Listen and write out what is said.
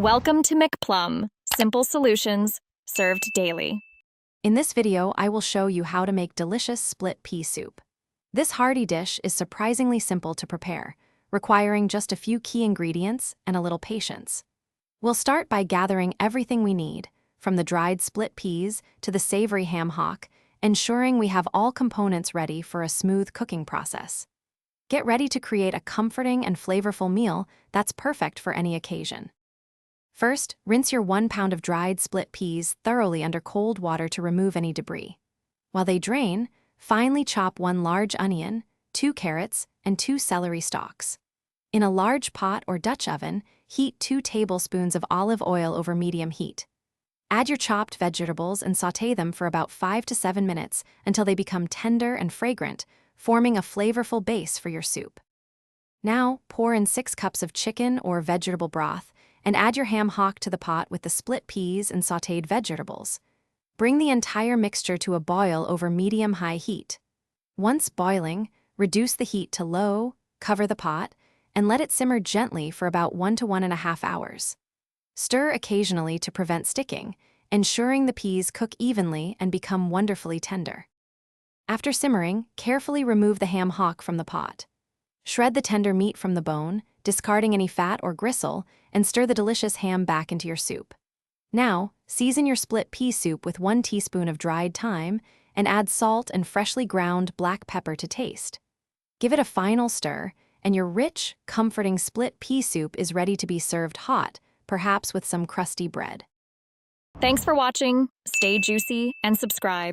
Welcome to McPlum, simple solutions served daily. In this video, I will show you how to make delicious split pea soup. This hearty dish is surprisingly simple to prepare, requiring just a few key ingredients and a little patience. We'll start by gathering everything we need, from the dried split peas to the savory ham hock, ensuring we have all components ready for a smooth cooking process. Get ready to create a comforting and flavorful meal that's perfect for any occasion. First, rinse your 1 pound of dried split peas thoroughly under cold water to remove any debris. While they drain, finely chop 1 large onion, 2 carrots, and 2 celery stalks. In a large pot or Dutch oven, heat 2 tablespoons of olive oil over medium heat. Add your chopped vegetables and sauté them for about 5 to 7 minutes until they become tender and fragrant, forming a flavorful base for your soup. Now, pour in 6 cups of chicken or vegetable broth and add your ham hock to the pot with the split peas and sautéed vegetables. Bring the entire mixture to a boil over medium-high heat. Once boiling, reduce the heat to low, cover the pot, and let it simmer gently for about 1 to 1.5 hours. Stir occasionally to prevent sticking, ensuring the peas cook evenly and become wonderfully tender. After simmering, carefully remove the ham hock from the pot. Shred the tender meat from the bone, discarding any fat or gristle, and stir the delicious ham back into your soup. Now, season your split pea soup with 1 teaspoon of dried thyme and add salt and freshly ground black pepper to taste. Give it a final stir, and your rich, comforting split pea soup is ready to be served hot, perhaps with some crusty bread. Thanks for watching. Stay juicy and subscribe.